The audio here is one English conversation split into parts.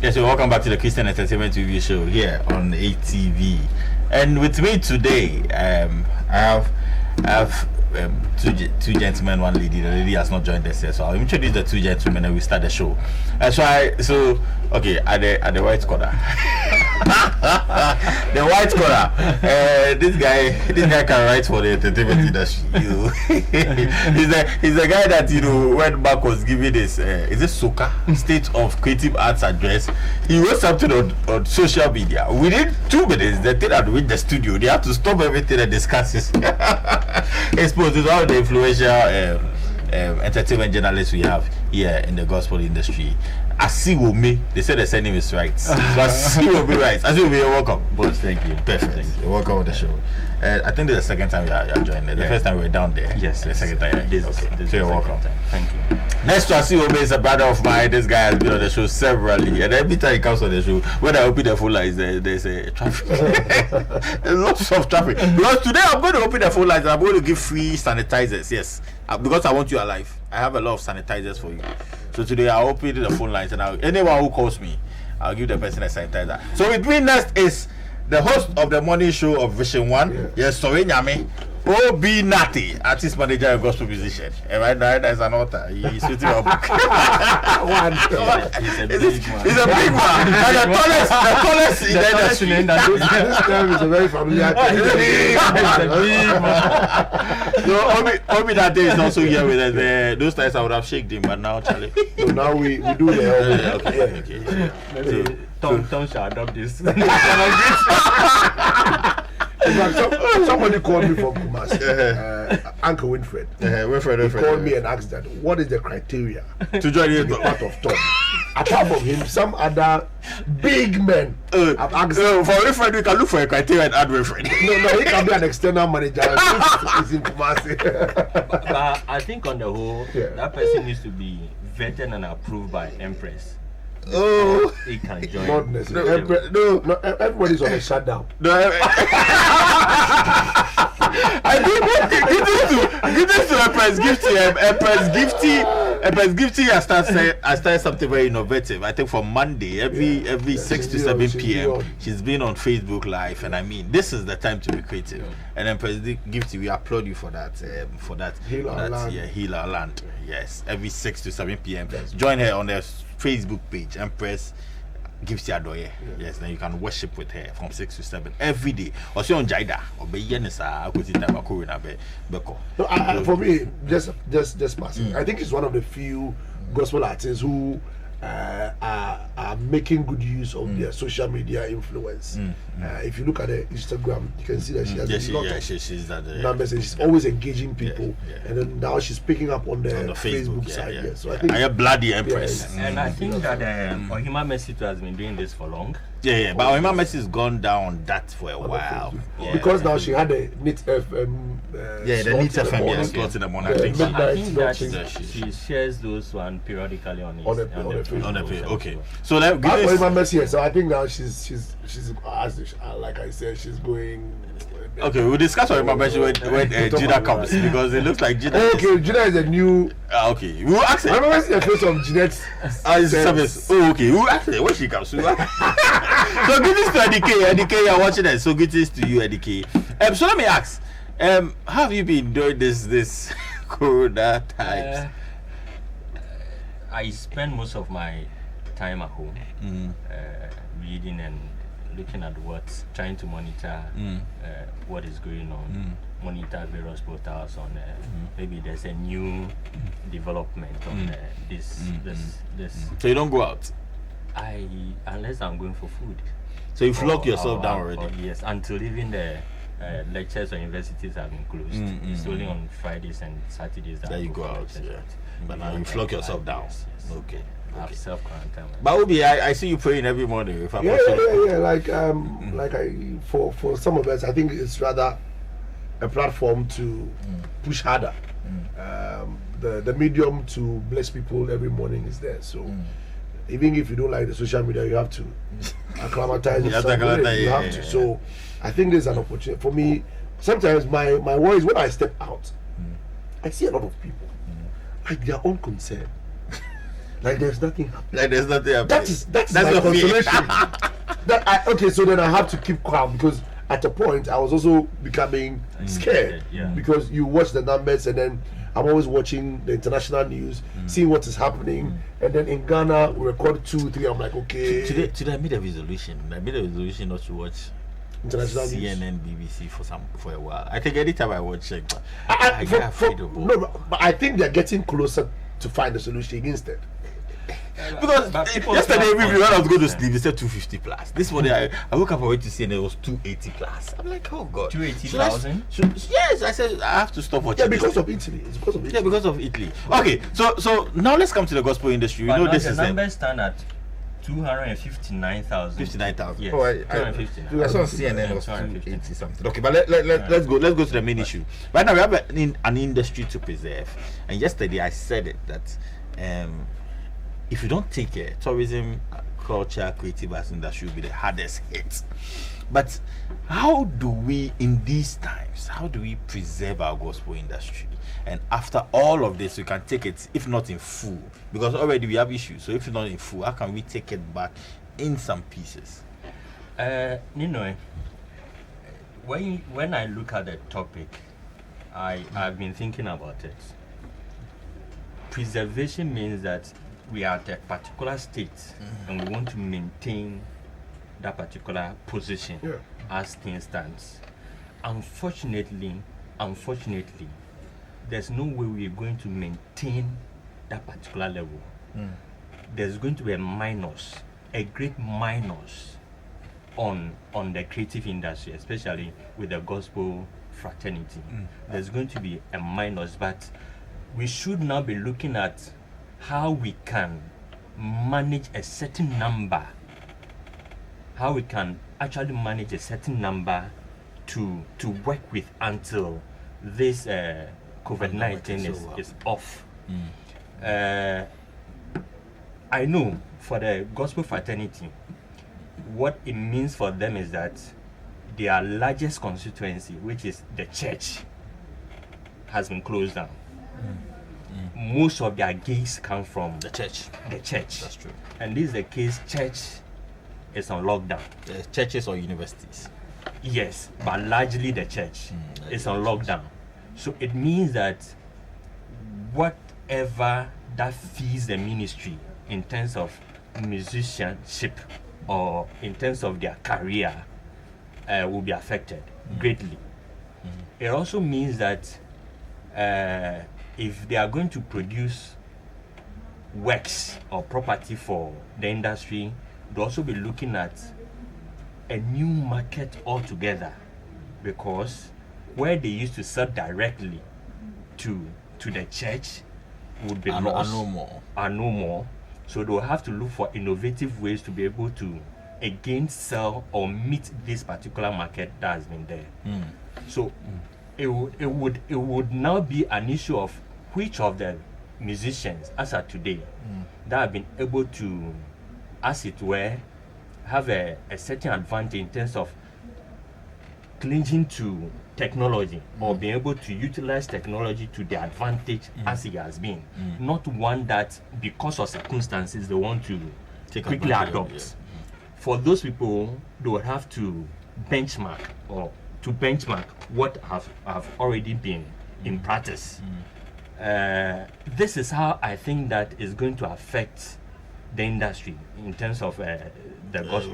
Yes, so welcome back to the Christian Entertainment TV show here on ATV. And with me today, I have two gentlemen, one lady. The lady has not joined us yet, so I'll introduce the two gentlemen and we start the show. Okay, at the white corner. The white corner. This guy can write for the entertainment industry. He's the guy that when Mark was giving this is it Soka State of Creative Arts address, he wrote something on social media. Within 2 minutes, the thing had reached the studio. They have to stop everything and discuss this. Exposed to all the influential entertainment journalists we have here in the gospel industry. Asiwome, they said the surname is right. So Asiwome right. Asiwome, you're welcome. Boss, thank you. Perfect. Thank you. You're welcome on the show. I think this is the second time you're joining. The first time we were down there. Yes. The second time. This So you're welcome. time. Thank you. Next to Asiwome is a brother of mine. This guy has been on the show severally, and every time he comes on the show, when I open the phone lines, there's a traffic. There's lots of traffic. Because today I'm going to open the phone lines and I'm going to give free sanitizers. Yes, because I want you alive. I have a lot of sanitizers for you. So today I'll open the phone lines and anyone who calls me, I'll give the person a sanitizer. So with me next is the host of the morning show of Vision One. Yes, Sorry Nyame. O.B. Natty, artist, manager, and gospel musician. And right now, there's an author. He's shooting a book. He's a big man. He's a big man. And the tallest in the industry. This term is a very familiar term. So Obi Natty is also here with us. Those times I would have shaken him, but now, Charlie. So now we do the Okay. Maybe Tom shall adopt this. Somebody called me from Kumasi, Uncle Winfred. Winfred. He called me and asked that what is the criteria to join to be part of Tom. Apart from him, some other big men have asked. For Winfred, we can look for a criteria and add Winfred. No, he can be an external manager. He's in Kumasi. But I think on the whole, that person needs to be vetted and approved by Empress. Oh, he can join. Not necessarily. No, everybody's on a shutdown. No, I think give this to Empress Gifty. Empress Gifty has started something very innovative. I think from Monday, every 6 to 7 p.m. she's been on Facebook Live, and I mean this is the time to be creative. And Empress Gifty, we applaud you for that. Heal our land. Yeah, Heal Our Land. Yes, every 6 to 7 p.m. Join her on the Facebook page, Empress Gifty Adoye. Yes, then you can worship with her from 6 to 7 every day. Or she on Jaida or be Yenisa, No, for me, just passing. I think it's one of the few gospel artists who are making good use of their social media influence. If you look at her Instagram, you can see that she has a lot of numbers and she's always engaging people. And then now she's picking up on the Facebook side. Yeah. So I think I am bloody Empress. Yes. And I think that Ohima Messi has been doing this for long. But Ohima Messi has gone down that for a while. Because now she had a NIT FM. The NIT FM slot in the morning. I think that she shares those one periodically on the Okay. So let Ohima Messi. So I think now she's like I said, she's going. Okay, we'll discuss Ohima Messi when Gina comes because it looks like Gina. Okay, Gina is a new. Okay, we'll ask her. Ohima Messi is the face of Jeanette's service. Oh, okay, we'll ask her when she comes. So greetings to Edike, you're watching it. So greetings to you, Edike. So let me ask, how have you been doing this Corona times? I spend most of my time at home, reading and looking at trying to monitor what is going on, monitor various portals on maybe there's a new development on this. So you don't go out? Unless I'm going for food. So you've locked yourself down already? Yes, until even the lectures or universities have been closed. It's only on Fridays and Saturdays that you go out. But now you've locked yourself down. Yes. Okay. I have self-quarantine. But Obi, I see you praying every morning. Like for some of us, I think it's rather a platform to push harder. The medium to bless people every morning is there. So even if you don't like the social media, you have to acclimatize yourself. You have to. So I think there's an opportunity for me. Sometimes my worry is when I step out, I see a lot of people like their own concern. like there's nothing happening. Like there's nothing happening. That's my your fear. consolation. Okay, so then I have to keep calm because at a point I was also becoming scared because you watch the numbers and then I'm always watching the international news, seeing what is happening, and then in Ghana we record 2, 3. I'm like, okay. Today I made a resolution. not to watch International CNN, BBC for a while. I think anytime I watch it, I get afraid of both. No, but I think they're getting closer to find a solution against it. Because But people yesterday start when I was going to constant. sleep, they said 250 plus. This morning I woke up and went to see and it was 280 plus. I'm like, oh god, 280,000? Yes, I said I have to stop watching. Yeah, because this. of Italy. It's because of Italy. Yeah, because of Italy. Okay, so now let's come to the gospel industry. We But know now this the is numbers stand at 259,000. 59,000. Yes. Oh, I 259. I saw on CNN it was 250. 280 something. Okay, but let's go to the main issue. Right now we have an industry to preserve, and yesterday I said it that if you don't take care, tourism, culture, creative arts industry will be the hardest hit. But how do we, in these times, how do we preserve our gospel industry? And after all of this, we can take it, if not in full, because already we have issues. So if not in full, how can we take it back in some pieces? Nino, when I look at the topic, I've been thinking about it. Preservation means that we are at a particular state and we want to maintain that particular position as things stands. Unfortunately, there's no way we're going to maintain that particular level. There's going to be a great minus on the creative industry, especially with the gospel fraternity. There's going to be a minus, but we should now be looking at how we can manage a certain number, how we can actually manage a certain number to work with until this COVID-19 is off. I know for the gospel fraternity, what it means for them is that their largest constituency, which is the church, has been closed down. Most of their gigs come from The church. That's true. And this is the case, church is on lockdown. Churches or universities. Yes, but largely the church is on lockdown. So it means that whatever that feeds the ministry in terms of musicianship or in terms of their career will be affected greatly. It also means that if they are going to produce works or property for the industry, they'll also be looking at a new market altogether, because where they used to sell directly to the church would be lost, are no more. So they'll have to look for innovative ways to be able to again sell or meet this particular market that has been there. So it would now be an issue of which of the musicians, as of today, that have been able to, as it were, have a certain advantage in terms of clinging to technology or being able to utilize technology to their advantage as it has been. Not one that, because of circumstances, they want to quickly adopt. For those people, they would have to benchmark what have already been in practice. This is how I think that is going to affect the industry in terms of the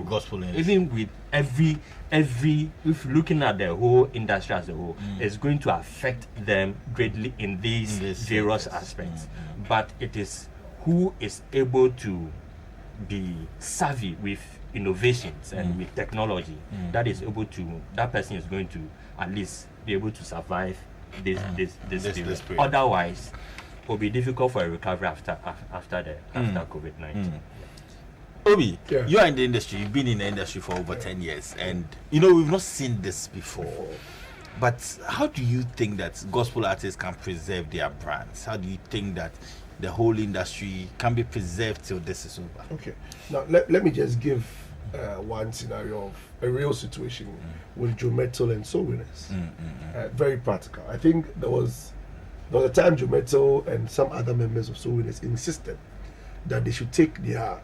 gospel industry. Even with every if looking at the whole industry as a whole, it's going to affect them greatly in these various aspects. But it is who is able to be savvy with innovations and with technology that person is going to at least be able to survive this period. Otherwise, it will be difficult for a recovery after COVID-19. Obi, you are in the industry. You've been in the industry for over 10 years, and we've not seen this before. But how do you think that gospel artists can preserve their brands? How do you think that the whole industry can be preserved till this is over? Okay. Now let me just give one scenario of a real situation with Joe Mettle and Soul Winners. Very practical. I think there was a time Joe Mettle and some other members of Soul Winners insisted that they should take their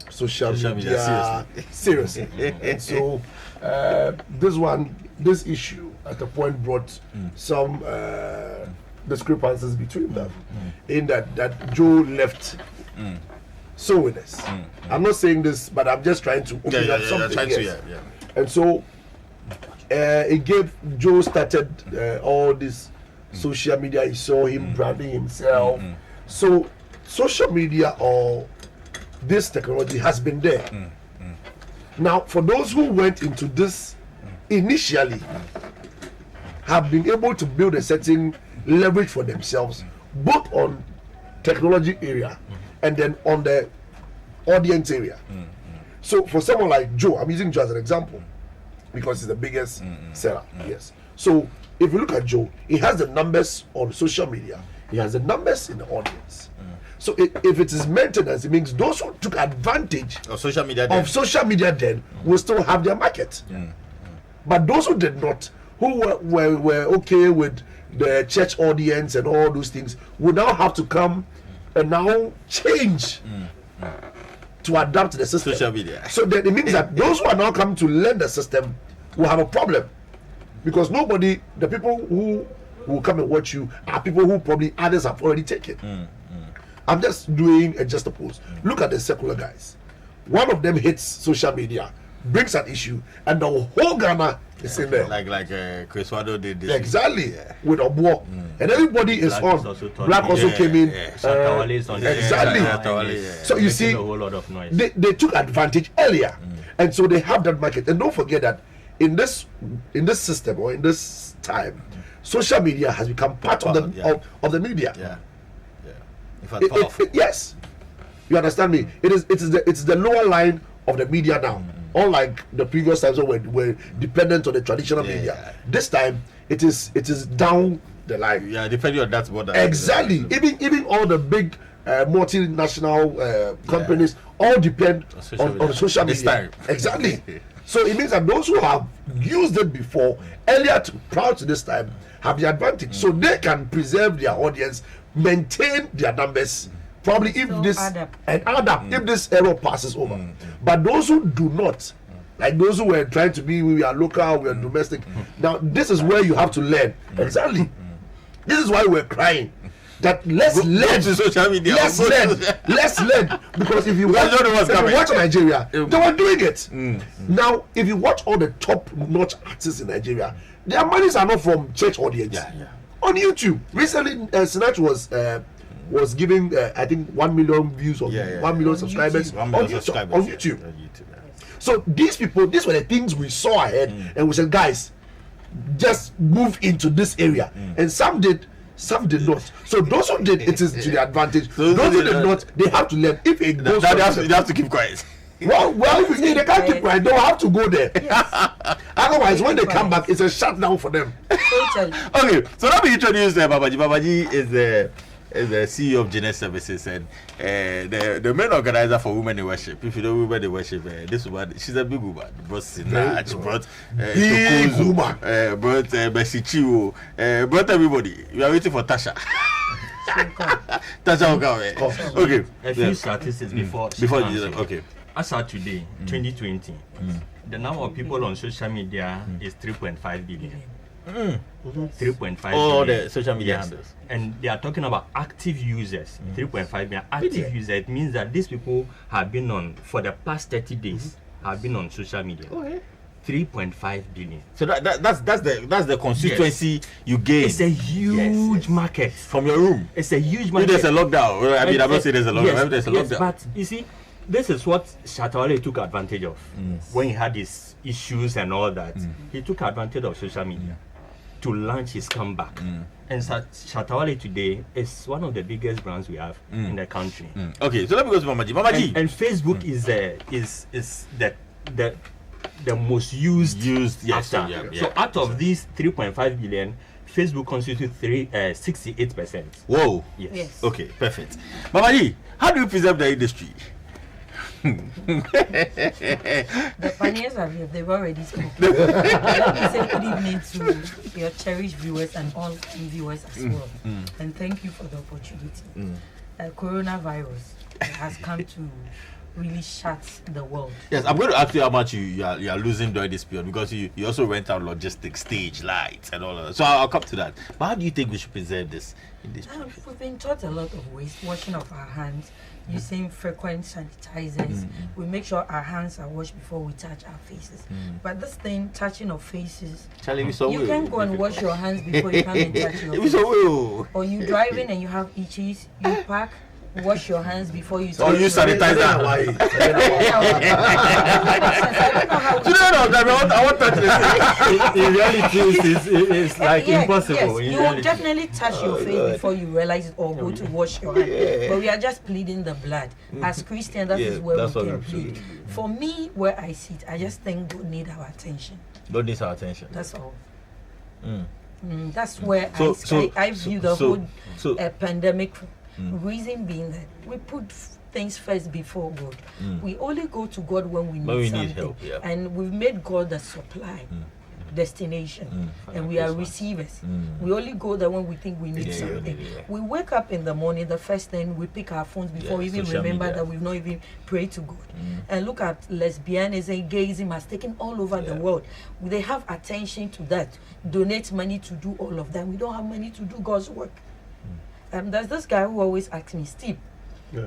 social media seriously. And so this issue at a point brought some discrepancies between them, in that Joe left soberness. I'm not saying this, but I'm just trying to open up something. And so it gave Joe started all this social media. He saw him branding himself. So social media or this technology has been there. Now, for those who went into this initially, have been able to build a certain leverage for themselves, both on technology area and then on the audience area. So for someone like Joe, I'm using Joe as an example because he's the biggest seller. Yes. So if you look at Joe, he has the numbers on social media, he has the numbers in the audience. So if it is maintenance, it means those who took advantage of social media then will still have their market. But those who did not, who were okay with the church audience and all those things, will now have to come and now change to adapt to the system. Social media. So then it means that those who are now coming to learn the system will have a problem, because the people who will come and watch you are people who probably others have already taken. I'm just doing a juxtapose. Look at the secular guys. One of them hits social media, brings an issue, and the whole Ghana is in there. Like Chris Wado did this. Exactly. With Obuo. And everybody is Black on. is also Black also came in. Shatawale is on Exactly. So you see, a whole lot of noise. they took advantage earlier, and so they have that market. And don't forget that in this system or in this time, social media has become part of the media. In fact, yes, you understand me. It's the lower line of the media now. Unlike the previous times when we're dependent on the traditional media. This time it is down the line. Yeah, depending on that border. Exactly. Even all the big multinational companies all depend on social media. This time. Exactly. So it means that those who have used it before, prior to this time, have the advantage. So they can preserve their audience, maintain their numbers, probably if if this error passes over. But those who do not, like those who were trying to be, we are local, we are domestic. Now this is where you have to learn. Exactly. This is why we're crying. That let's learn to social media. Let's learn. Because if you watch Nigeria, they were doing it. Now, if you watch all the top-notch artists in Nigeria, their monies are not from church audience. On YouTube, recently, Sinach was giving I think 1 million views on 1 million subscribers on YouTube. So these people, these were the things we saw ahead, and we said, guys, just move into this area. And some did not. So those who did, it is to their advantage. Those who did not, they have to learn. If it goes, they have to keep quiet. Well, if they can't keep quiet, they'll have to go there. Otherwise, when they come back, it's a shutdown for them. Okay, so let me introduce Babaji. Babaji is the CEO of Genesis Services and the main organizer for women in worship. If you know women in worship, this woman, she's a big woman. Brought Sinach, brought Tokozo, brought Mercy Chiwo, brought everybody. We are waiting for Tasha. Tasha Okawe. Okay. A few statistics before okay. As of today, 2020, the number of people on social media is 3.5 billion. 3.5 all billion. The social media handles, and they are talking about active users. 3.5 billion active users. It means that these people have been on for the past 30 days have been on social media. 3.5 billion. So that's the constituency you gain. It's a huge market from your room. It's a huge market. If there's a lockdown, I mean, I'm not saying there's a lockdown. There's a lockdown. But you see, this is what Shatawale took advantage of when he had his issues and all that. He took advantage of social media to launch his comeback. And Shatawale today is one of the biggest brands we have in the country. Okay, so let me go to Mamaji. And Facebook is the most used after. So out of these 3.5 billion, Facebook constitutes 68%. Whoa. Yes. Okay, perfect. Mamaji, how do you preserve the industry? The pioneers are here. They've already spoken. Let me say good evening to your cherished viewers and all viewers as well. And thank you for the opportunity. coronavirus has come to really shut the world. Yes, I'm going to ask you how much you are losing during this period, because you also rent out logistics, stage, lights, and all of that. So I'll come to that. But how do you think we should preserve this in this period? We've been taught a lot of ways: washing of our hands, using frequent sanitizers. We make sure our hands are washed before we touch our faces. But this thing, touching of faces, Charlie, you can go and wash your hands before you come and touch your It was face. a will. Or you driving and you have itches, you park, wash your hands before you Or use sanitizer. Why? I want touch this. In reality, it's like impossible. Yes, in you will reality. definitely touch your face before you realize it or go to wash your hands. But we are just pleading the blood. As Christians, that is where we can plead. For me, where I sit, I just think God need our attention. God needs our attention. That's all. That's where I view the whole pandemic. Reason being that we put things first before God. We only go to God when we need something. Help, yeah. And we've made God the supply destination, and we are receivers. We only go there when we think we need something. We wake up in the morning, the first thing we pick our phones before we even remember that we've not even prayed to God. And look at lesbianism, gayism has taken all over the world. They have attention to that, donate money to do all of that. We don't have money to do God's work. There's this guy who always asks me, Steve,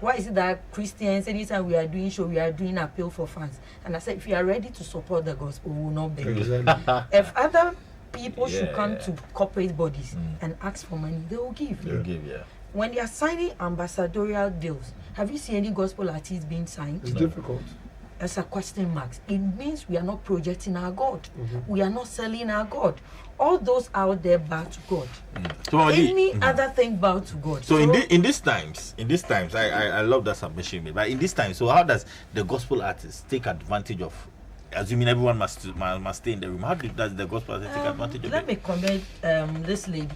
why is it that Christians, anytime we are doing show, we are doing appeal for funds? And I said, if you are ready to support the gospel, we will not beg. If other people should come to corporate bodies and ask for money, they will give. When they are signing ambassadorial deals, have you seen any gospel artists being signed? It's difficult. As a question mark. It means we are not projecting our God. We are not selling our God. All those out there bow to God. So Any other thing bow to God. So in these times, I love that submission you made. But in this time, so how does the gospel artist take advantage of, assuming everyone must stay in the room? How does the gospel artist take advantage of let it? me comment this lady,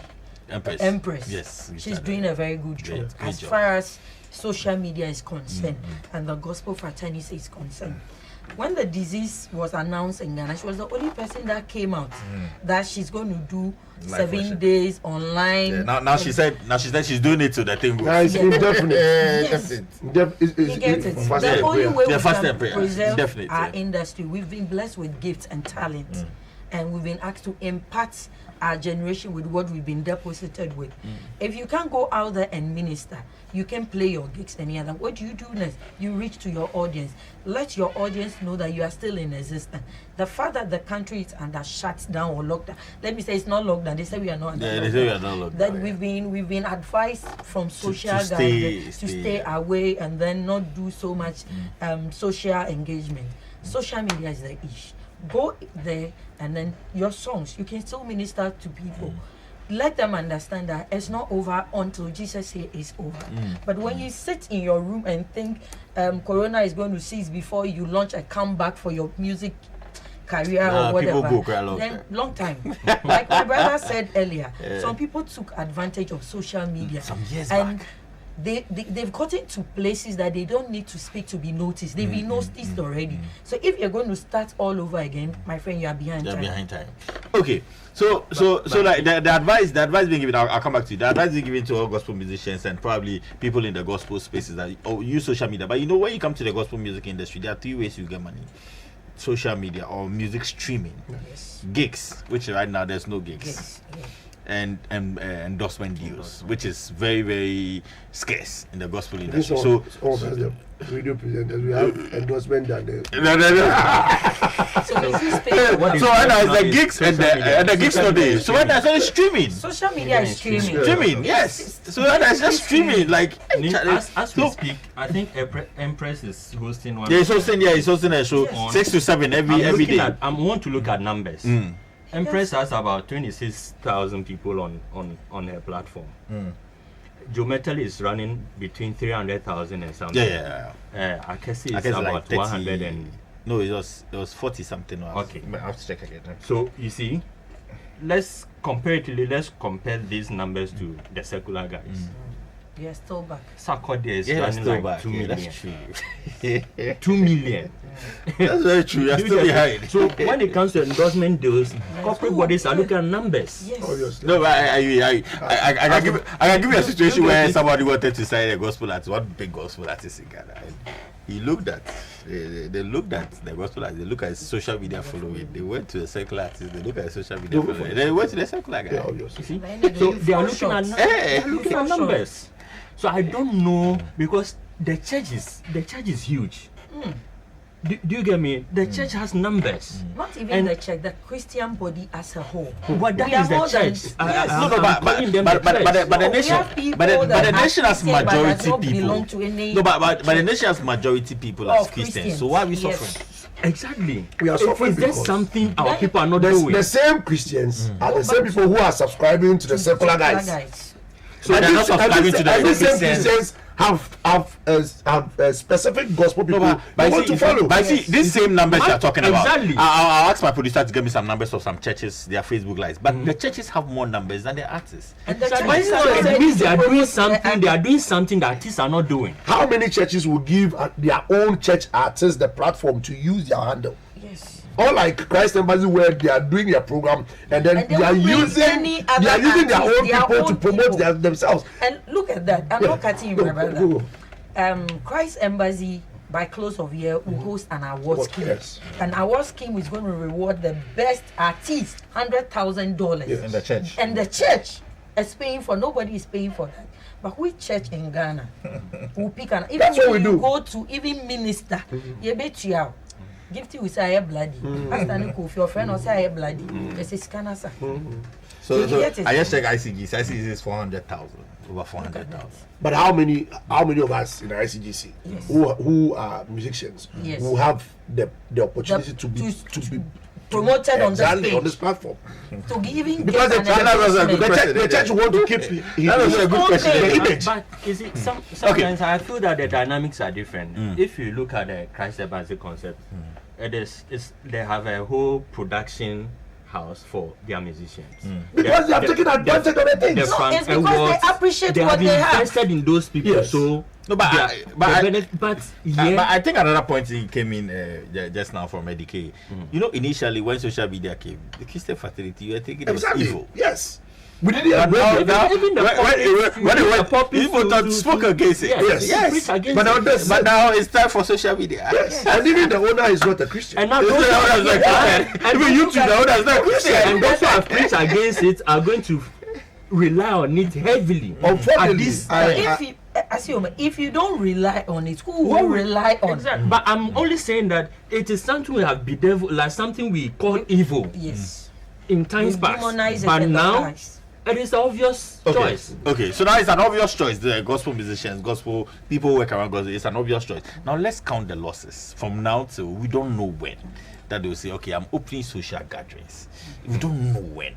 Empress. Yes, she's doing a very good job as far as social media is concerned and the gospel fraternity is concerned. When the disease was announced in Ghana, she was the only person that came out that she's going to do live 7 worship. Days online. Yeah, now she said she's doing it to the thing. It's indefinite. Yes. You get it. The only way we can preserve Definitely, our industry, we've been blessed with gifts and talent, and we've been asked to impart our generation with what we've been deposited with. If you can't go out there and minister, you can play your gigs any other. What do you do next? You reach to your audience. Let your audience know that you are still in existence. The fact that the country is under shutdown or lockdown, let me say it's not lockdown. They say we are not under lockdown. They say we are not lockdown. That we've been advised from social guidance to stay away and then not do so much social engagement. Social media is the issue. Go there and then your songs, you can still minister to people. Let them understand that it's not over until Jesus says it's over. But when you sit in your room and think Corona is going to cease before you launch a comeback for your music career or whatever, people go then long time. Like my brother said earlier, some people took advantage of social media some years and back. They've gotten to places that they don't need to speak to be noticed. They've been noticed already. So if you're going to start all over again, my friend, you are behind time. Okay, so like the advice being given, I'll come back to you. The advice being given to all gospel musicians and probably people in the gospel spaces that use social media. But you know, when you come to the gospel music industry, there are 3 ways you get money: social media or music streaming, gigs, which right now there's no gigs. And endorsement deals, which is very, very scarce in the gospel industry. So the radio presenters, we have endorsement and So right now it's the gigs and the gigs today. So right now it's only streaming. Social media is streaming. Streaming, yes. So right now it's just streaming. Like as we speak, I think Empress is hosting one. Yeah, he's hosting a show 6 to 7 every day. I want to look at numbers. Empress has about 26,000 people on her platform. Joe Metal is running between 300,000 and something. Akesi is about 100 and... No, it was 40 something. Okay. I have to check again. So, you see, let's compare these numbers to the secular guys. They're still back. Sarkodie is Yeah, running still like back. 2 Yeah, million. that's true. 2 million. That's very true. You're Do you still get behind. it? So when it comes to endorsement deals, corporate bodies are looking at numbers. Yes. Obviously. No, but I can give you a situation where somebody wanted to sign a gospel artist, one big gospel artist in Ghana. And he looked at, they looked at the gospel artist, they look at his social media following. They went to the secular artist, they look at his social media following. Then they went to the secular guy. Yeah, obviously. See? Then So they they are fall looking at short. they are looking Fall at short. numbers. So I don't know, because the church is huge. Do you get me? The church has numbers. Not even And- the church, the Christian body as a whole. But that We are is the more than- church. yes. No, but the We nation, have people but the that nation has say, but does majority not people. belong to any No, but the nation has majority people as of Christians. So why are we Yes. suffering? Exactly. We are suffering Is there because something our Then- people are not The doing? same Christians are the same people who are subscribing to the secular guys. So they're not subscribing to the and these same Christians. Christians have specific gospel people No, they want see, to follow. but see, these same numbers you're talking about. Exactly. I'll ask my producer to give me some numbers of some churches, their Facebook lives. But the churches have more numbers than the artists. And the So church it means they are doing something. They are doing something that artists are not doing. How many churches will give their own church artists the platform to use their handle? Yes. Unlike Christ Embassy, where they are doing their program and then And they they are will bring using any other their artist, own their people to own promote people. themselves. And look at that. I'm not cutting you, my Go, brother. go. Christ Embassy, by close of year, will host an award scheme. Yes. An award scheme is going to reward the best artist, $100,000. Yes. In the church. And the church is paying for. Nobody is paying for that. But which church in Ghana will pick an? Even That's what when we you do. go to even minister, you bet you out. Gift you say I bloody. Pastor Nico, if your friend or say I bloody, they say scanner sir. So You get it? I just check ICGC. ICGC is 400,000, over 400,000. But how many of us in the ICGC Yes. who are musicians Yes. who have the opportunity to be promoted on the exactly stage. on this platform? To even Because get the an that was a good endorsement. the church want to keep That was a good question. the image. But is it sometimes I feel that the dynamics are different. If you look at the Christ Embassy concept, they have a whole production house for their musicians. Because they have taken advantage of the things. The No, Frank it's because they Awards, appreciate they what have they have. invested in those people. Yes. So No, but they I- are- but the I- benefit- but But yeah, I think another point he came in just now from Medicaid. You know, initially when social media came, the Christian fraternity, you were thinking it was Exactly. evil. Yes. We didn't But have now, no- now even the when the pulpit people to- thought to- spoke to- against it. yes, Yes. preach against But now it. this- But now it's time for social media. Yes. And even the owner is not a Christian. and now It's those not- that's not and Christian. Even YouTube, the owners not Christian. and those who have preached against it are going to rely on it heavily. At Unfortunately, this If you don't rely on it, who What will we- rely on? Exactly. But I'm only saying that it is something we have bedeviled, like something we call evil Yes. in times We past. demonize it But in the now eyes. it is the obvious choice. Okay, so now it's an obvious choice. The gospel musicians, gospel people who work around gospel, it's an obvious choice. Now let's count the losses from now till we don't know when. That they'll say, okay, I'm opening social gatherings. We don't know when.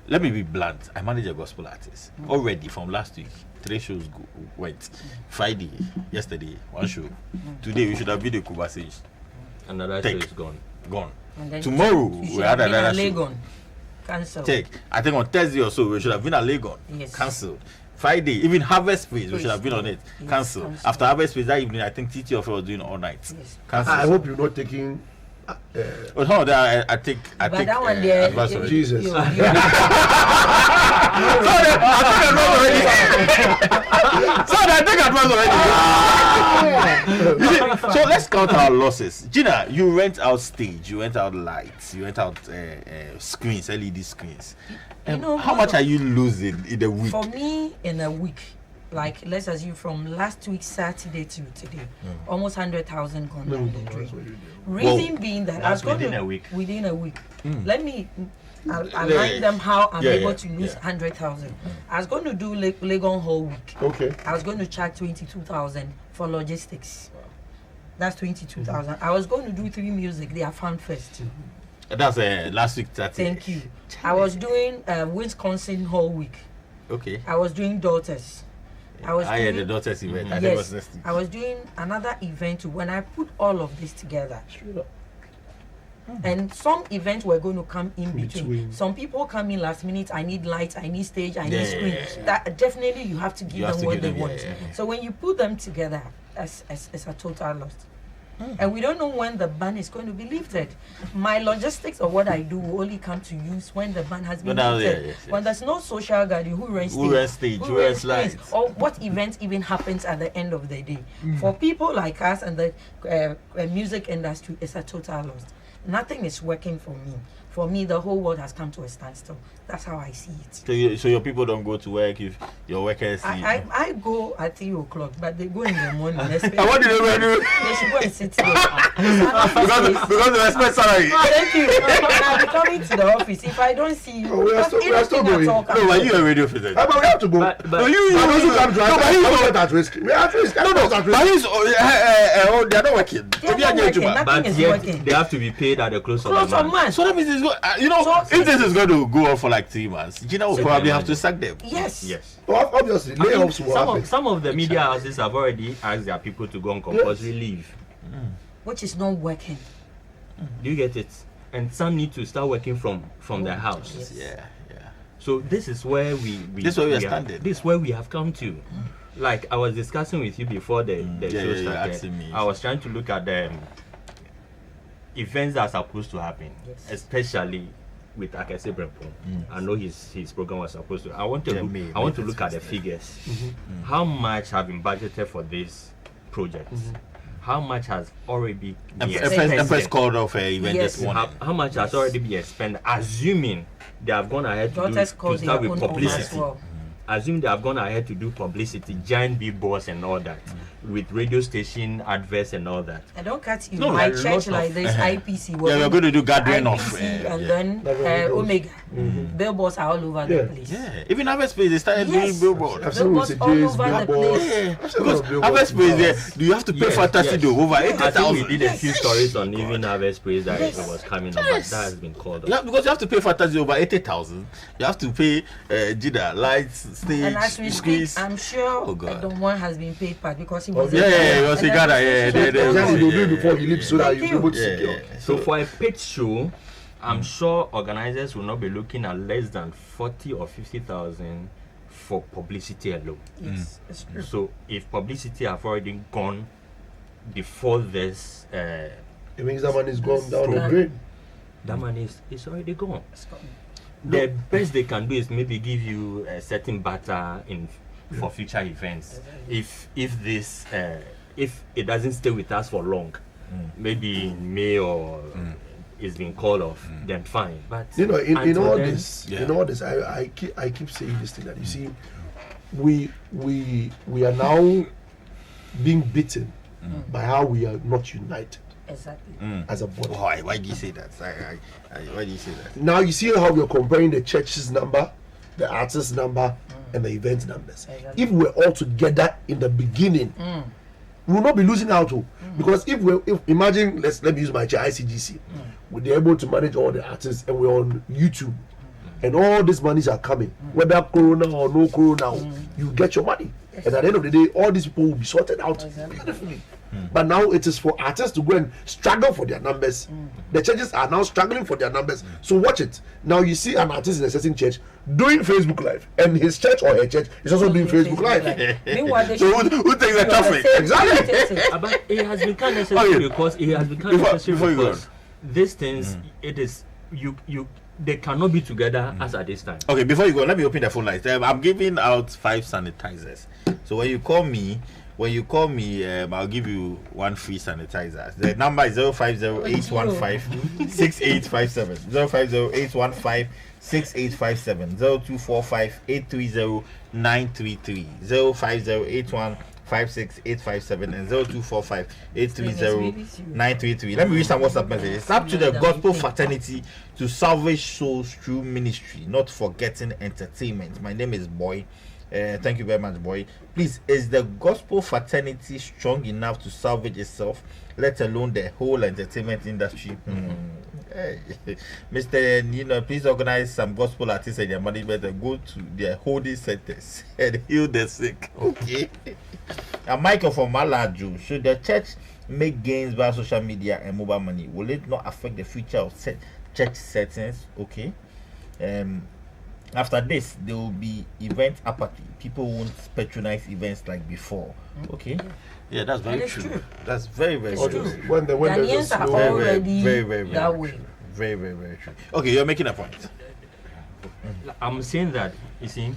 Let me be blunt. I manage a gospel artist already from last week. 3 shows went. Friday, yesterday, 1 show. Today we should have video Kubasage. Another Take. show is gone. Gone. And then Tomorrow you we should had have been another at show. Legon. Cancel. Take. I think on Thursday or so we should have been at Legon. Yes. Cancelled. Friday, even Harvest Praise, we should have been on it. Yes, Cancelled. cancelled. After Harvest Praise that evening, I think TT of was doing all night. Yes. Cancelled. I hope you're not taking But some of that I take But take that one there, advance already. Jesus. you- I take advance already. You see, so let's count our losses. Gina, you rent out stage, you rent out lights, you rent out screens, LED screens. You know, How much are you losing in a week? For me, in a week, like let's assume from last week Saturday to today, almost 100,000 gone down the drain. Reason being that I was That's going within to, a week. Within a week. Let me align them how I'm Yeah, able yeah, to lose yeah. 100,000. I was going to do Legon whole week. Okay. I was going to charge 22,000 for logistics. That's 22,000. I was going to do 3 music. They are found first. That's last week Saturday. Thank you. I was doing Wisconsin whole week. Okay. I was doing Daughters. I was I had the doing, daughter's event. I think it was yes, next week. I was doing another event. When I put all of this together, And some events were going to come in between. Some people come in last minute. I need lights, I need stage, I need screen. That definitely you have to give them what they want. So when you put them together, it's a total loss. And we don't know when the ban is going to be lifted. My logistics of what I do will only come to use when the ban has been lifted. When there's no social guard, who runs stage, who runs lights, or what event even happens at the end of the day. For people like us and the music industry, it's a total loss. Nothing is working for me. For me, the whole world has come to a standstill. That's how I see it. So your people don't go to work if your workers see. I go at 3 o'clock, but they go in the morning. And what do they do? They should go and sit there. because they expect salary. Oh, thank you. I'll be coming to the office. If I don't see you, we are still going. No, but you are a radio presenter. But we have to go. No, you come to us. But at risk. We are at risk. No, but they are not working. Nothing is working. They have to be paid at the close of the month. So that means it's good. If this is going to go on for like 3 months, Gina will probably have to sack them. Yes. Well, obviously, layoffs will happen. Some of the media houses have already asked their people to go on compulsory leave. Which is not working. Do you get it? And some need to start working from their house. Yes. Yeah. So this is where we this is where we are standing. This is where we have come to. Like I was discussing with you before the show started. I was trying to look at the events that are supposed to happen, especially with Akese Brempong. I know his program was supposed to. I want to look at the figures. How much have been budgeted for this project? How much has already been expended? The first call of event this morning. How much has already been expended? Assuming they have gone ahead to start with publicity. Assume they have gone ahead to do publicity, giant billboards and all that, with radio station adverts and all that. I don't catch you. My church like this, IPC. We're going to do gathering of. And then Omega. Billboards are all over the place. Yeah, even Harvest Place, they started doing billboards. Billboards all over the place. Because Harvest Place, there, do you have to pay fantastic though? Over 80,000. We did a few stories on even Harvest Place that it was coming up, but that has been called off. Yeah, because you have to pay fantastic over 80,000. You have to pay Jida lights. Stage, and as we speak, I'm sure the one has been paid back because he was he was a Ghana, they do it before he leaves so that you'll be able to secure. So for a pitch show, I'm sure organizers will not be looking at less than 40 or 50,000 for publicity alone. Yes, it's true. So if publicity have already gone before this, it means that money is gone down the drain. That money is already gone. It's gone. The best they can do is maybe give you a certain barter for future events. If it doesn't stay with us for long, maybe in May or it's been called off, then fine. But in all this, I keep saying this thing that you see, we are now being beaten by how we are not united. Exactly. As a body. Why do you say that? Why do you say that? Now you see how we're comparing the church's number, the artist's number, and the event numbers. Exactly. If we're all together in the beginning, we will not be losing out. Because if imagine, let me use my chair, ICGC, we're able to manage all the artists and we're on YouTube, and all these monies are coming, whether corona or no corona, you get your money. And at the end of the day, all these people will be sorted out beautifully. But now it is for artists to go and struggle for their numbers. The churches are now struggling for their numbers. So watch it. Now you see an artist in a certain church doing Facebook Live, and his church or her church is also doing Facebook Live. So who takes the traffic? Exactly. But it has become necessary because these things, it is they cannot be together as at this time. Okay, before you go, let me open the phone lines. I'm giving out 5 sanitizers. So when you call me, I'll give you 1 free sanitizer. The number is 050-815-6857. 050-815-6857. 0245-830-933. 050-815-6857 and 0245-830-933. Let me read some WhatsApp messages. It's up to the Gospel Fraternity to salvage souls through ministry, not forgetting entertainment. My name is Boy. Thank you very much, Boy. Please, is the Gospel Fraternity strong enough to salvage itself, let alone the whole entertainment industry? Hey, Mr. Nino, please organize some gospel artists and their management and go to their holding centers and heal the sick. Okay. And Michael from Malaju, should the church make gains via social media and mobile money? Will it not affect the future of church settings? Okay. After this, there will be event apathy. People won't patronize events like before. Okay. Yeah, that's very true. That's very, very It's true. true. When there's Ghanaians a are slow, already very that way. Very, very, very true. Okay, you're making a point. I'm saying that, you see,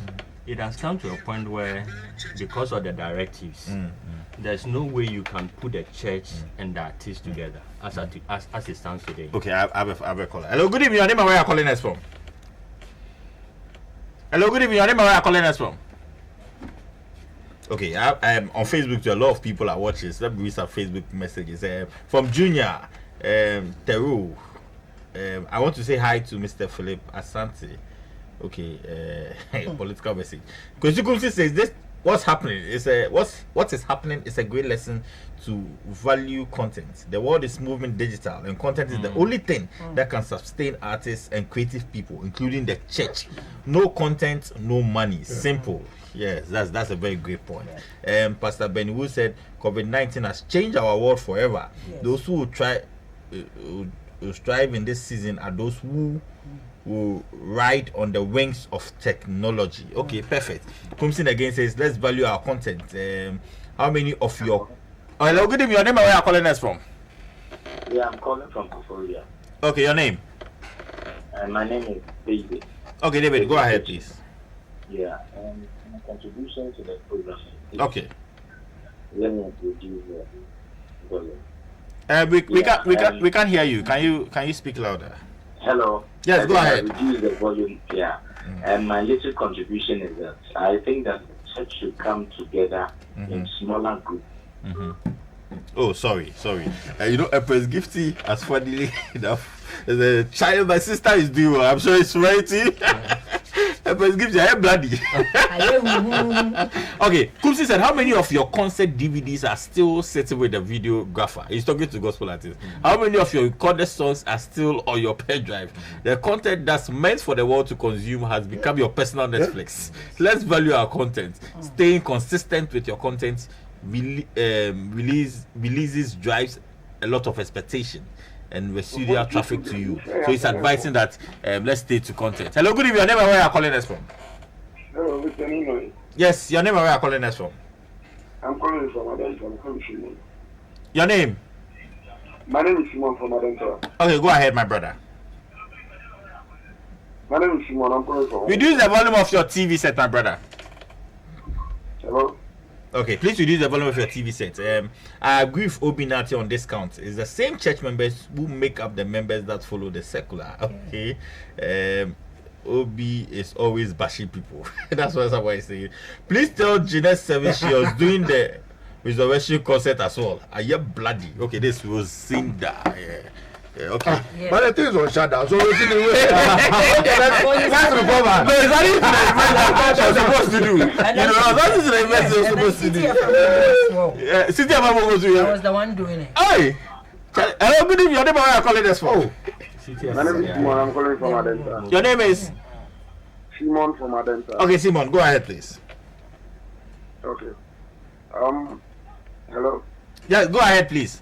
it has come to a point where, because of the directives, there's no way you can put the church and the artist together as it stands today. Okay, I have a caller. Hello, good evening. Your name and where you're calling us from? Hello, good evening. Your name and where you're calling us from? Okay, I'm on Facebook. To a lot of people are watching. So let me read some Facebook messages. From Junior Teru. I want to say hi to Mr. Philip Asante. Okay, political message. Kwesi says this. What's happening is what is happening is a great lesson to value content. The world is moving digital, and content is the only thing that can sustain artists and creative people, including the church. No content, no money. Simple. Yes, that's a very great point. Pastor Ben Wu said COVID-19 has changed our world forever. Yes. Those who will strive in this season are those who will ride on the wings of technology. Okay, perfect. Kumsin again says, let's value our content. How many of your... Oh, hello, good evening. Your name and where you're calling us from? Yeah, I'm calling from Koforia. Okay, your name? My name is David. Okay, David, go ahead, please. Yeah, and my contribution to the program is, Okay. let me introduce the volume. We can't hear you. Can you speak louder? Hello. Yes, go ahead. Reduce the volume. Yeah. And my little contribution is that I think that the church should come together in smaller groups. Oh, sorry. Empress Gifty, as funnily enough, the child my sister is due. I'm sure it's writing. Empress Gifty, I am bloody. Okay, Kumsi said, how many of your concert DVDs are still sitting with the videographer? He's talking to gospel artists. How many of your recorded songs are still on your pen drive? The content that's meant for the world to consume has become your personal Netflix. Let's value our content. Staying consistent with your content releases drives a lot of expectation and residual traffic to you. So it's advising that let's stay to content. Hello, good evening. Your name and where are you calling us from? Hello, Mr. Ninoy. Yes, your name and where are you calling us from? I'm calling from Adenta. I'm calling Simon. Your name? My name is Simon from Adenta. Okay, go ahead, my brother. My name is Simon. I'm calling from. Reduce the volume of your TV set, my brother. Hello. Okay, please reduce the volume of your TV set. I agree with Obinati on this count. It's the same church members who make up the members that follow the secular. Okay. Obi is always bashing people. That's what somebody is saying. Please tell Jeanette Seven she was doing the resurrection concert as well. Are you bloody? Okay, this was Cinda. Okay. Yeah. But the things on shutdown, so we're in the way. That's recover. No, it's not even the event you're supposed to do. That is the event you're supposed to do. City of Amamo was doing I was the one doing it. Hey! Hello, good evening. Your name, where are you calling us from? My name is Simon. I'm calling from Adenta. Your name is? Simon from Adenta. Okay, Simon, go ahead, please. Okay. Hello. Yeah, go ahead, please.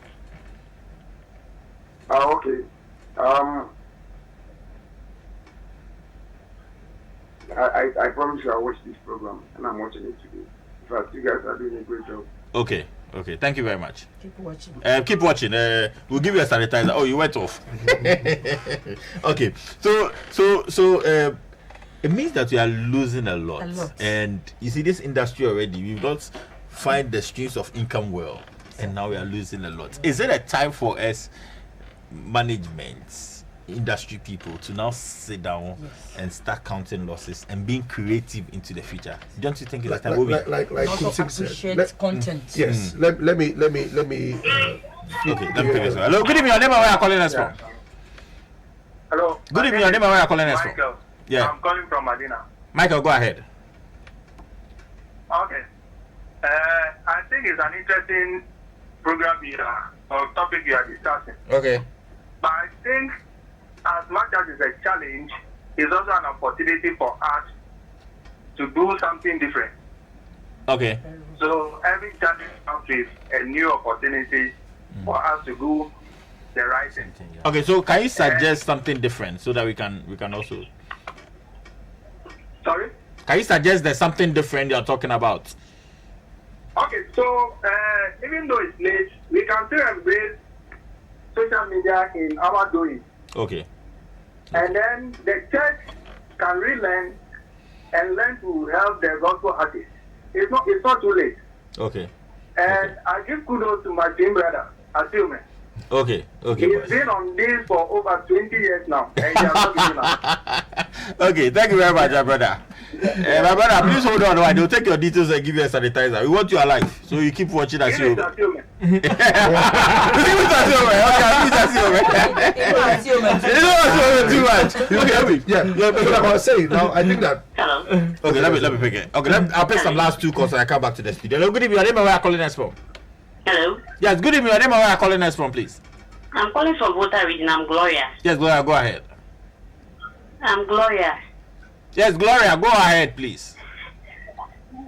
Okay. I promise you I'll watch this program, and I'm watching it today. In fact, you guys are doing a great job. Okay. Thank you very much. Keep watching. Keep watching. We'll give you a sanitizer. Oh, you went off. Okay. So it means that we are losing a lot. And you see, this industry already, we've not find the streams of income well, and now we are losing a lot. Is it a time for us, management, industry people, to now sit down and start counting losses and being creative into the future? Don't you think it's a time? Like Also Kumsik said. appreciate content. Yes. Let me. Okay, let me take this one. Hello, good evening. Your name and where are you calling us from? Hello. Good evening. Your name and where are you calling us from? Michael. Yeah. I'm calling from Medina. Michael, go ahead. Okay. I think it's an interesting program or topic you are discussing. Okay. But I think as much as it's a challenge, it's also an opportunity for us to do something different. Okay. So every challenge comes with a new opportunity for us to do the right thing. Okay, so can you suggest something different so that we can also? Sorry? Can you suggest there's something different you're talking about? Okay, so even though it's late, we can still embrace social media in our doing. Okay. And then the church can relearn and learn to help the gospel artists. It's not too late. Okay. And I give kudos to my team brother, Asiume. Okay. He's been on this for over 20 years now, and he has not given up. Okay, thank you very much, my brother. My brother, please hold on. They'll take your details and give you a sanitizer. We want you alive, so you keep watching us. Give it to Asiume. Give it to Asiume. Okay, too much. Okay, Yeah, but like I was saying, now I think that. Hello. Okay, let me pick it. Okay, I'll pick some last two calls and I come back to the studio. Hello, good evening. Your name and where are you calling us from? Hello. Yes, good evening. Your name and where are you calling us from, please? I'm calling from Volta region. I'm Gloria. Yes, Gloria, go ahead. I'm Gloria. Yes, Gloria, go ahead, please.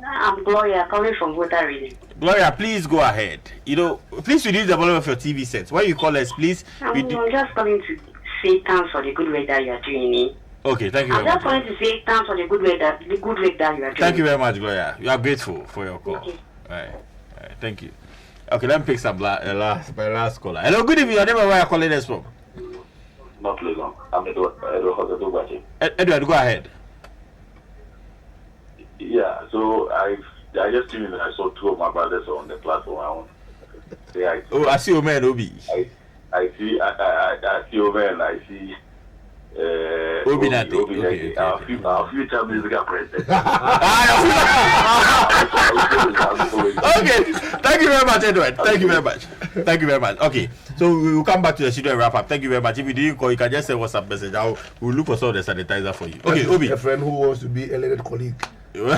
I'm Gloria, calling from Volta region. Gloria, please go ahead. Please reduce the volume of your TV set. When you call us, please. I'm just calling to say thanks for the good work that you are doing. Okay, thank you I'm very just calling to say thanks for the good work that you are doing. Thank you very much, Gloria. We are grateful for your call. Okay. All right, thank you. Okay, let me pick some last caller. Hello, good evening. Your name and where are you calling us from? Not long. I'm Edward. Edward, go ahead. Yeah, so I just tuned in and I saw two of my brothers on the platform. I want to say I see your man, Obi. I see Obi and I see Obi Nati. Okay. Our future musical president. Okay, thank you very much, Edward. Thank you very much. Okay, so we will come back to the studio and wrap up. Thank you very much. If you didn't call, you can just send WhatsApp message. We'll look for some of the sanitizer for you. Okay, Obi. A friend who wants to be elected colleague. Okay.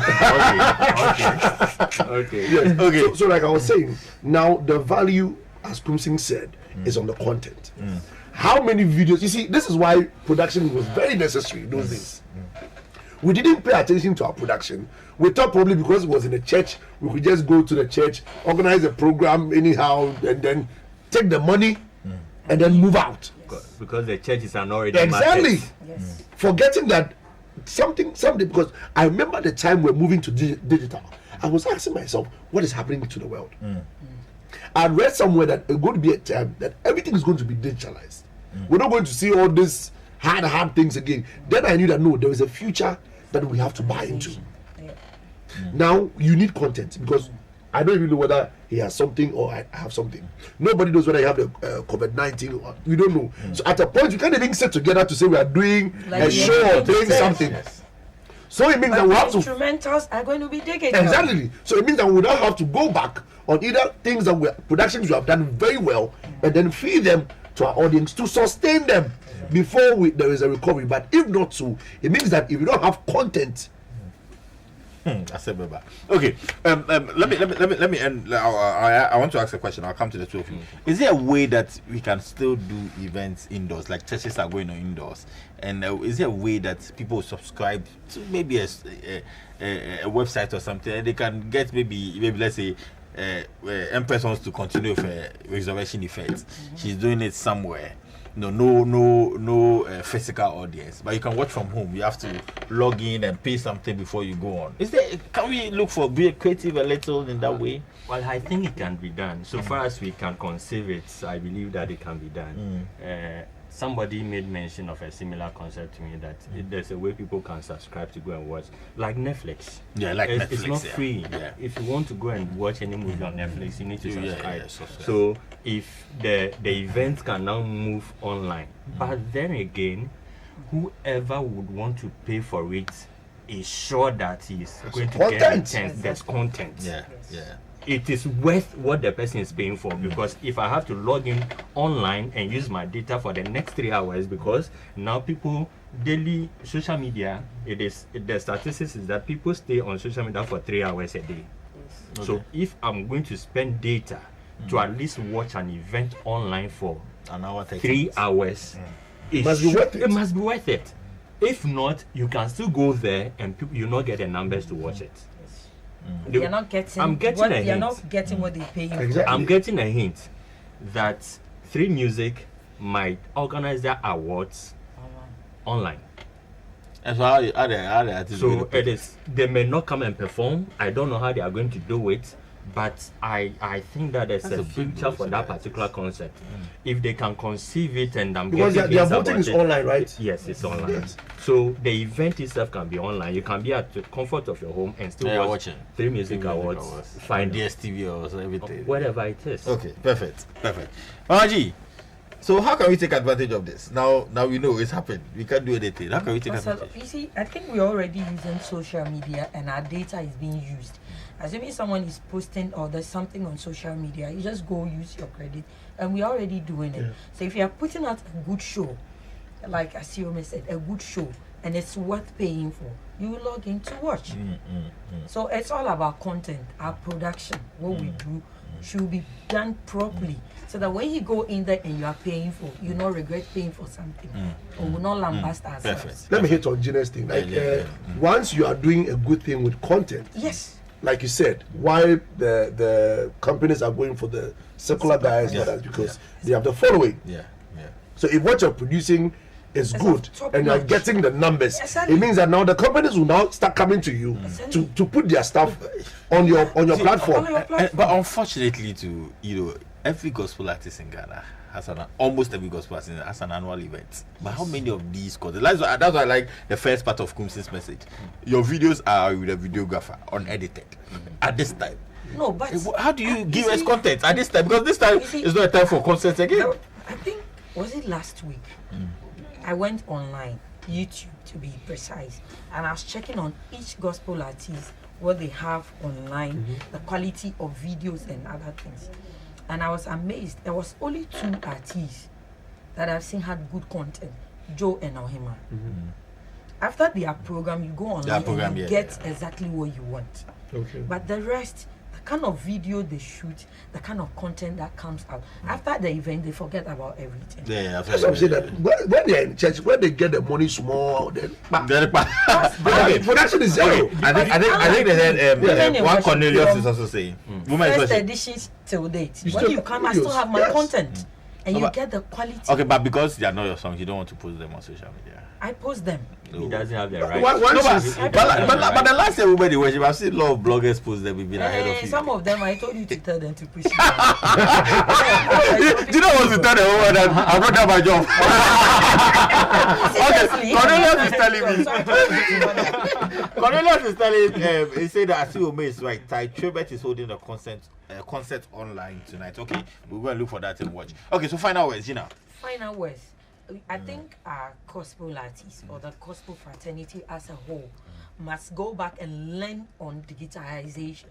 Yes. Okay. So like I was saying, now the value, as Kumsing said, is on the content. How many videos? You see, this is why production was very necessary in those days. We didn't pay attention to our production. We thought probably because it was in a church, we could just go to the church, organize a program anyhow, and then take the money and then move out. Because the church is an already Exactly. market. Yes. Forgetting that something, because I remember the time we're moving to digital. I was asking myself, what is happening to the world? I read somewhere that it's going to be a time that everything is going to be digitalized. We're not going to see all these hard things again. Then I knew that no, there is a future that we have to buy into. Now you need content, because I don't even know whether he has something or I have something. Nobody knows whether you have the COVID-19 or we don't know. So at a point, you can't even sit together to say we are doing Like a show or doing something. So it means that we have to. Instrumentals are going to be digital. Exactly. So it means that we now have to go back on either things that productions we have done very well and then feed them to our audience to sustain them before there is a recovery. But if not so, it means that if you don't have content. That's it, Baba. Okay. Let me end. I want to ask a question. I'll come to the two of you. Is there a way that we can still do events indoors, like churches are going on indoors? And is there a way that people subscribe to maybe a website or something, and they can get maybe let's say Empress wants to continue with a reservation effect. She's doing it somewhere. No physical audience, but you can watch from home. You have to log in and pay something before you go on. Can we look for be creative a little in that way? Well, I think it can be done. So far as we can conceive it, I believe that it can be done. Somebody made mention of a similar concept to me, that there's a way people can subscribe to go and watch, like Netflix. Yeah, like Netflix. It's not free. Yeah. If you want to go and watch any movie on Netflix, you need to subscribe. Subscribe. So if the event can now move online, but then again, whoever would want to pay for it is sure that he's going to get there's content. Yeah. It is worth what the person is paying for, because if I have to log in online and use my data for the next 3 hours, because now people daily social media, the statistics is that people stay on social media for 3 hours a day. Okay. So if I'm going to spend data to at least watch an event online for an hour, 3 hours, it must be worth it. It must be worth it. If not, you can still go there and you not get the numbers to watch it. You're not getting. I'm getting a hint. You're not getting what they pay you. Exactly. I'm getting a hint. that 3 Music might organize their awards online. And so how the artists So going to it is, they may not come and perform. I don't know how they are going to do it, but I think that there's That's a a big future goal for for that the particular concept. If they can conceive it and Because getting their things voting about is it. online, right? Yes, it's online. Yes. So the event itself can be online. You can be at the comfort of your home and still Yeah, watch watching 3 Music Awards. Find DSTV or everything. whatever it is. Okay, perfect. Mama G, so how can we take advantage of this? Now we know it's happened. We can't do anything. How can we take So, advantage? you see, I think we're already using social media and our data is being used. Assuming someone is posting or there's something on social media, you just go use your credit, and we're already doing it. Yeah. So if you are putting out a good show, like Asiome said, a good show, and it's worth paying for, you will log in to watch. So it's all about content, our production, what we do should be done properly, so that when you go in there and you are paying for, you not regret paying for something, or will not lambast ourselves. Perfect. Let me hit on Gina's thing. Like, Yeah. once you are doing a good thing with content, Yes. like you said, why the companies are going for the secular guys, Yeah. that's because they have the following. Yeah. So if what you're producing is It's good of top and you're notch. getting the numbers, Exactly. it means that now the companies will now start coming to you Exactly. to put their stuff on your platform. On your platform. But unfortunately, every gospel artist in Ghana has almost every gospel artist has an annual event. But how many of these that's why I like the first part of Kumsin's message. Your videos are with a videographer, unedited, at this time. No, but How do you give you us see- content at this time? Because this time You see- is not a time for content again. I think, was it last week? I went online, YouTube to be precise, and I was checking on each gospel artist, what they have online, the quality of videos and other things. And I was amazed. There was only 2 artists that I've seen had good content, Joe and Ohima. After their program, you go online program, and you yeah, get yeah. exactly what you want. Okay. But the rest, the kind of video they shoot, the kind of content that comes out, after the event, they forget about everything. Yeah, That's what I'm saying. That when they're in church, when they get the money small, then the production is zero. I think they said Women in one worship, Cornelius you is know, also saying women First especially. editions till date. You When still you have come, I still videos. have my Yes. content. And No, you but- get the quality. Okay, but because they are not your songs, you don't want to post them on social media. I post them. He doesn't have the right. Once No, but, you- but the last time we the worship, I've seen a lot of bloggers post them being ahead of you. Some of them, I told you to tell them to push it. Do you know what to tell the woman that I brought down my job? Seriously. Cornelius is telling me. Sorry. Cornelius is telling he said that Asiome is right. Ty Trebet is holding a concert online tonight. Okay, we're going to look for that and watch. Okay, so final words, Gina. Final words. I think our gospel artists or the gospel fraternity as a whole must go back and learn on digitalization,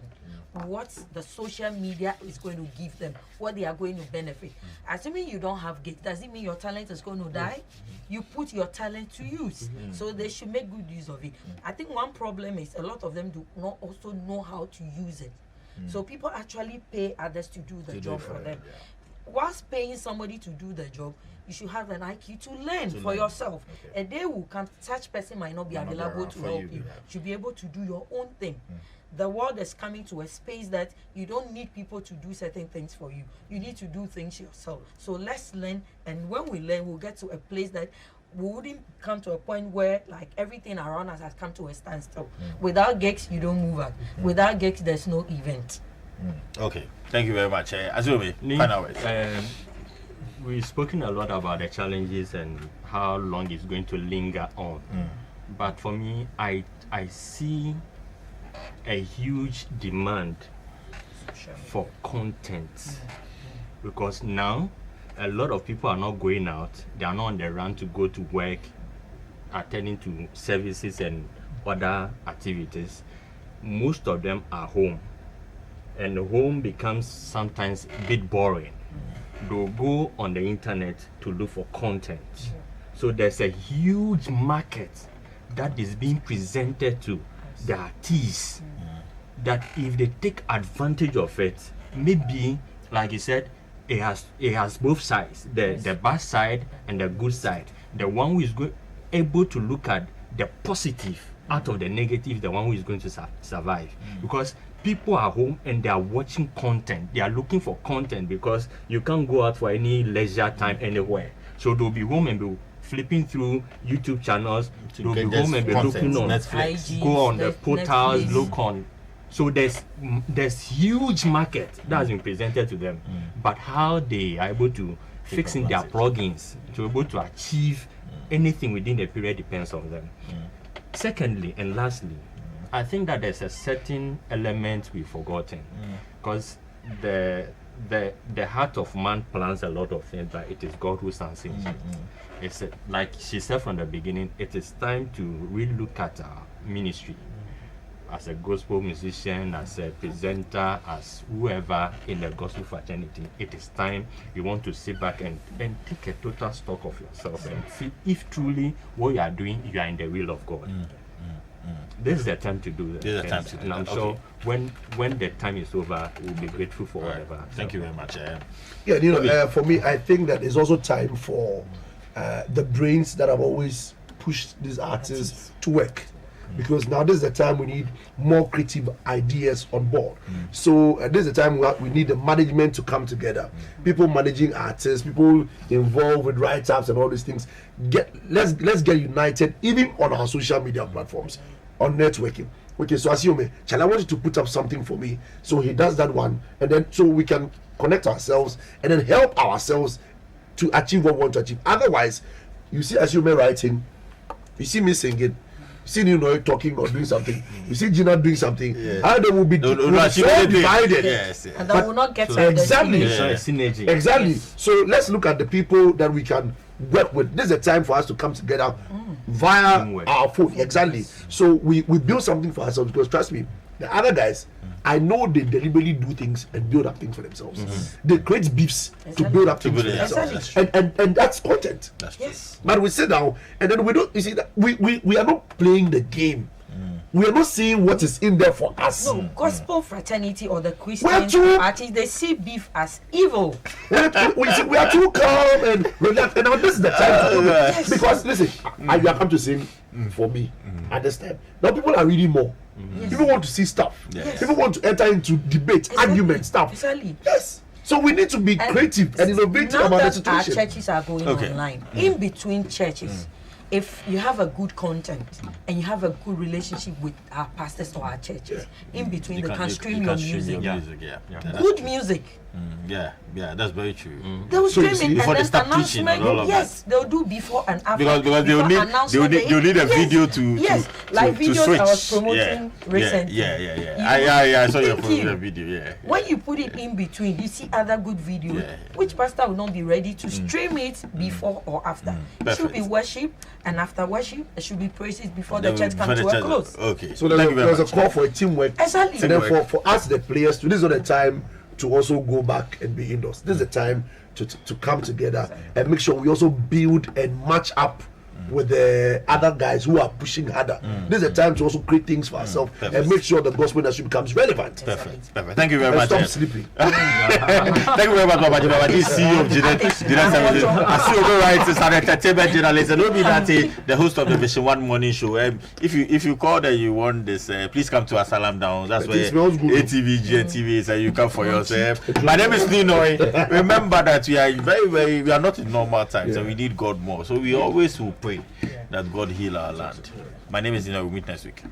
what the social media is going to give them, what they are going to benefit. Assuming you don't have gigs, does it mean your talent is going to die? You put your talent to use, so they should make good use of it. I think one problem is a lot of them do not also know how to use it. So people actually pay others to do the job for them. Whilst paying somebody to do the job, you should have an IQ to learn for yourself. A day will come, such person might not be available to help you. You should be able to do your own thing. The world is coming to a space that you don't need people to do certain things for you. You need to do things yourself. So let's learn, and when we learn, we'll get to a place that we wouldn't come to a point where like everything around us has come to a standstill. Without gigs, you don't move out. Without gigs, there's no event. Okay, thank you very much. Asiome, final words. We've spoken a lot about the challenges and how long it's going to linger on. But for me, I see a huge demand for content, because now a lot of people are not going out, they are not on the run to go to work, attending to services and other activities. Most of them are home, and home becomes sometimes a bit boring. They'll go on the internet to look for content. So there's a huge market that is being presented to the artists, that if they take advantage of it, maybe, like you said, it has both sides, the bad side and the good side. The one who is able to look at the positive out of the negative, the one who is going to survive. Because people are home and they are watching content. They are looking for content because you can't go out for any leisure time anywhere. So they'll be home and be flipping through YouTube channels. They'll be home and be looking on Netflix. Go on the portals, look on. So there's huge market that has been presented to them, but how they are able to fix in their plugins to be able to achieve anything within the period depends on them. Secondly and lastly, I think that there's a certain element we've forgotten, because the heart of man plans a lot of things, but it is God who sanctions it. It's like she said from the beginning, it is time to really look at our ministry as a gospel musician, as a presenter, as whoever in the gospel fraternity. It is time you want to sit back and take a total stock of yourself and see if truly what you are doing, you are in the will of God. This is the time to do that. This is the time to do and I'm that. sure when the time is over, we'll be grateful for whatever. Thank you very much. Yeah, for me, I think that it's also time for the brains that have always pushed these artists to work. Because now this is the time we need more creative ideas on board. So this is the time we need the management to come together. People managing artists, people involved with write-ups and all these things. Let's get united, even on our social media platforms, on networking. Okay, so Asiome, Chala, I want you to put up something for me. So he does that one, and then so we can connect ourselves and then help ourselves to achieve what we want to achieve. Otherwise, you see Asiome writing, you see me singing, see talking or doing something. You see Gina doing something. And they will be divided. Yes. And that will not get exactly. Synergy. Exactly. So let's look at the people that we can work with. This is a time for us to come together via our phone. Exactly. So we build something for ourselves, because trust me, the other guys, I know they deliberately do things and build up things for themselves. They create beefs to build up things for themselves. And that's content. Yes. But we sit down and then we don't, you see, that we are not playing the game. We are not seeing what is in there for us. No, gospel fraternity or the Christian too- parties, they see beef as evil. We are too calm and relaxed. And now this is the time to do it. Because listen, you have come to sing for me at this time. Now people are reading more. People want to see stuff. People want to enter into debate, argument, stuff. Exactly. Yes. So we need to be creative and innovative now about the that situation. our churches are going online, in between churches, if you have a good content and you have a good relationship with our pastors or our churches, in between they can stream your music. Good music. Yeah, that's very true. They will So you stream see, it before and they then start teaching announcement. and all of Yes, they'll do before and after. Because they'll Before need announcement, they'll need a yes, video to yes, like to videos switch. I was promoting recently. Yeah. I saw your Thank you. promotion video. Yeah. When you put it in between, you see other good videos. Which pastor will not be ready to stream it before or after? It should be worship, and after worship, it should be praises before the church comes to a close. Okay. So Thank you very there's a much. call for a teamwork. Exactly. And then for us, the players, this is not the time to also go back and be indoors. This is the time to come together and make sure we also build and match up with the other guys who are pushing harder. This is the time to also create things for ourselves and make sure the gospel industry becomes relevant. Perfect. Thank you very And much. stop sleeping. Thank you very much, Baba Jibaba. This CEO of Jeanette Services. I see you right. It's an entertainment journalist. And be that the host of the Vision One Morning Show. If you call that you want this, please come to Asalam Down. That's where It smells good. ATV, GNTV is, and you come for yourself. My name is Ninoy. Remember that we are we are not in normal times, and we need God more. So we always will pray that God heal our land. My name is Ninoy. We'll meet next week.